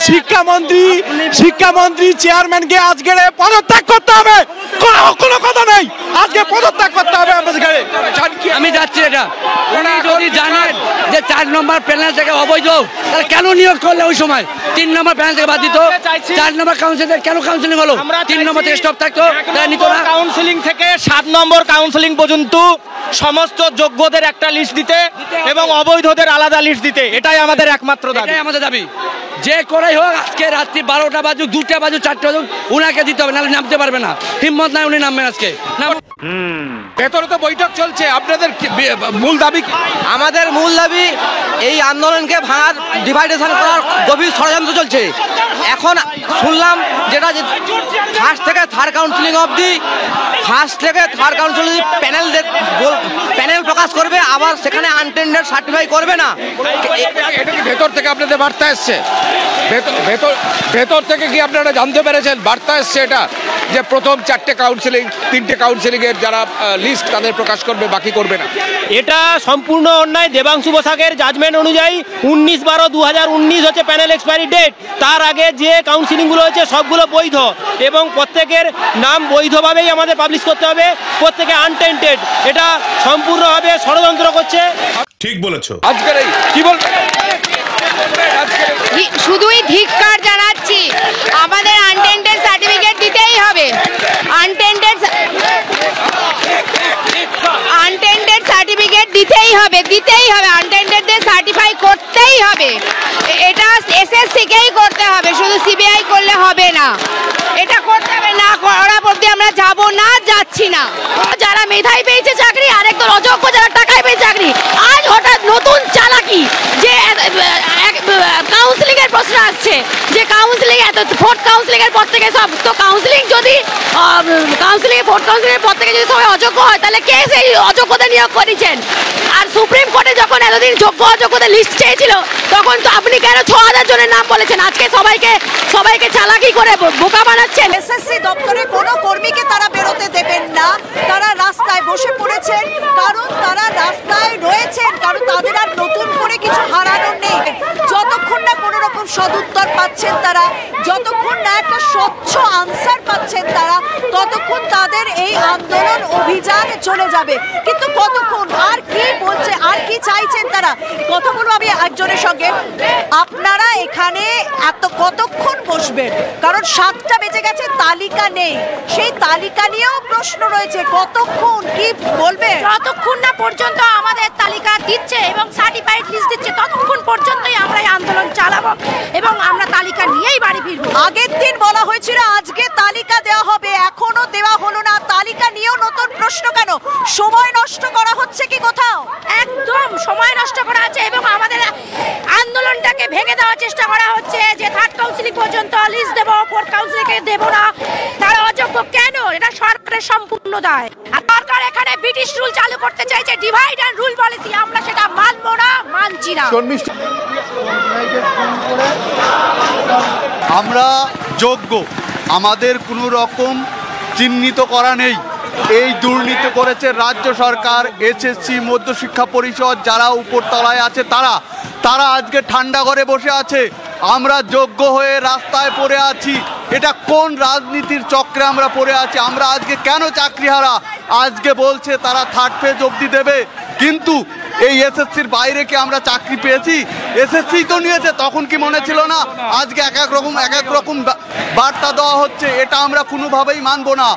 শিক্ষামন্ত্রী চেয়ারম্যানকে আজকে পদত্যাগ করতে হবে, কোনো কথা নেই, আজকে পদত্যাগ করতে হবে। আমি যাচ্ছি, এটা উনি যদি জানেন যে 4 নম্বর প্যানেল থেকে অবৈধ, তাহলে কেন নিয়োগ করলে ওই সময় 3 নম্বর প্যানেল থেকে বাদ দিত? 4 নম্বর কাউন্সিল কেন কাউন্সিলিং হলো? 3 নম্বর থেকে স্টপ থাকতো, তারা নিত না। কাউন্সিলিং থেকে 7 নম্বর কাউন্সিলিং পর্যন্ত সমস্ত যোগ্যদের একটা লিস্ট দিতে এবং অবৈধদের আলাদা লিস্ট দিতে, এটাই আমাদের একমাত্র দাবি। এটাই আমাদের দাবি, যে করেই হোক আজকে রাত্রি 12টা বাজুক, 2টা বাজুক, 4টা বাজুক, উনাকে দিতে হবে, নাহলে নামতে পারবে না। হিম্মত নাই, উনি নামবেন আজকে। ভেতরে তো বৈঠক চলছে, আপনাদের মূল দাবি? আমাদের মূল দাবি এই আন্দোলনকে ভাঙার, ডিভাইডেশন করার গভীর ষড়যন্ত্র চলছে। এখন শুনলাম যেটা ফার্স্ট থেকে থার্ড কাউন্সিলিং অবধি, ফার্স্ট থেকে থার্ড কাউন্সিলিং প্যানেল প্রকাশ করবে, আবার সেখানে আনটেন্ডার সার্টিফাই করবে না। এটা কি ভেতর থেকে আপনাদের বার্তা এসছে? ভেতর থেকে কি আপনারা জানতে পেরেছেন বার্তা এসছে এটা, যে প্রথম 4টে কাউন্সিলিং, 3টে কাউন্সিলিং এর যারা লিস্ট তাদের প্রকাশ করবে, বাকি করবে না? এটা সম্পূর্ণ অন্যায়। দেবাংশু বসাকের জাজমেন্ট অনুযায়ী 19/12/2019 হচ্ছে প্যানেল এক্সপায়ারি ডেট। তার আগে যে কাউন্সিলিংগুলো হয়েছে সবগুলো বৈধ এবং প্রত্যেকের নাম বৈধভাবেই আমাদের পাবলিশ করতে হবে, প্রত্যেকে আনটেন্টেড। এটা সম্পূর্ণভাবে ষড়যন্ত্র করছে। ঠিক বলেছো। আজকের এই কি বলবেন? শুধুই ধিক্কার জানাচ্ছি, আমাদের আনটেন্ডেড সার্টিফিকেট দিতেই হবে, আনটেন্ডেড সার্টিফিকেট দিতেই হবে, আনটেন্ডেডদের সার্টিফাই করতেই হবে। এটা এসএসসিকেই করতে হবে, শুধু সিবিআই করলে হবে না, এটা করতে হবে। না করা অবধি আমরা যাব না, যাচ্ছি না। যারা মেধাই পেয়েছে চাকরি, আরেকজন অযোগ্য যারা টাকায় পেয়েছে চাকরি, আজ হঠাৎ নতুন চালাকি যে কাউন্সিলিং এর প্রশ্ন আসছে, যে কাউন্সিলিং ফোর্থ কাউন্সিলিং এর পর থেকে সব তো কাউন্সিলিং, যদি ফোর্থ কাউন্সিলিং এর পর থেকে যদি সবাই অযোগ্য হয়, তাহলে কে সেই অযোগ্যতা নিয়োগ করেছেন? আর সুপ্রিম কোর্টে যখন এতদিন যোগ্য অযোগ্যতা লিস্ট চেয়েছিল, তখন তো আপনি কেন 6000 জনের নাম বলেছেন? আজকে সবাইকে চালাকি করে বোকা বানাচ্ছেন। এসএসসি দপ্তরে কোনো কর্মীকে তারা বেরোতে দেবেন না, তারা রাস্তায় বসে পড়েছেন, কারণ তারা রাস্তায় রয়েছেন, কারণ তাদের আর নতুন করে কিছু হারানোর নেই। যতক্ষণ না কোনো রকম সদুত্তর পাচ্ছেন তারা, যতক্ষণ না একটা স্বচ্ছ আনসার পাচ্ছেন তারা, ততক্ষণ তাদের এই আন্দোলন অভিযান চলে যাবে। কিন্তু কতক্ষণ, আর কি বলছে, আর কি চাইছেন তারা? কথা বলবো আমি একজনের সঙ্গে। আপনারা এখানে কতক্ষণ বসবেন? কারণ 7টা বেজে গেছে, তালিকা নেই, সেই তালিকা নিয়েও প্রশ্ন রয়েছে। কতক্ষণ কি বলবে? যতক্ষণ না পর্যন্ত আমাদের তালিকা দিচ্ছে এবং সার্টিফাইড লিস্ট দিচ্ছে, ততক্ষণ পর্যন্তই আমরা এই আন্দোলন চালাবো এবং আমরা তালিকা নিয়েই বাড়ি ফিরবো। আগের দিন বলা হয়েছিল আজকে তালিকা দেওয়া হবে, এখনো দেওয়া হলো না। তালিকা নিয়েও নতুন প্রশ্ন কেন? সময় নষ্ট করা হচ্ছে কি কোথাও? একদম সময় নষ্ট করা হচ্ছে এবং আমাদের আন্দোলনটাকে ভেঙে দেওয়ার চেষ্টা করা হচ্ছে, যে থার্ড কাউন্সিলিং পর্যন্ত লিস্ট দেবো, ফোর্থ কাউন্সিলিংকে দেবো না। তারা অযোগ্য কেন? এটা সরকারের সম্পূর্ণ দায়। আর সরকার এখানে ব্রিটিশ রুল চালু করতে চাইছে, ডিভাইড অ্যান্ড রুল পলিসি। আমরা সেটা মানবো না, মানছি না। আমরা যোগ্য, আমাদের কোনো রকম চিহ্নিত করা নেই। এই দুর্নীতি করেছে রাজ্য সরকার, এসএসসি, মধ্যশিক্ষা পরিষদ, যারা উপরতলায় আছে তারা আজকে ঠান্ডা ঘরে বসে আছে। আমরা যোগ্য হয়ে রাস্তায় পড়ে আছি। এটা কোন রাজনীতির চক্রে আমরা পড়ে আছি? আমরা আজকে কেন চাকরিহারা? আজকে বলছে তারা থার্ড ফেজ অবধি দেবে, কিন্তু এই এসএসসির বাইরে কি আমরা চাকরি পেয়েছি? এসএসসি তো নিয়েছে, তখন কি মনে ছিল না? আজকে এক এক রকম বার্তা দেওয়া হচ্ছে, এটা আমরা কোনোভাবেই মানব না।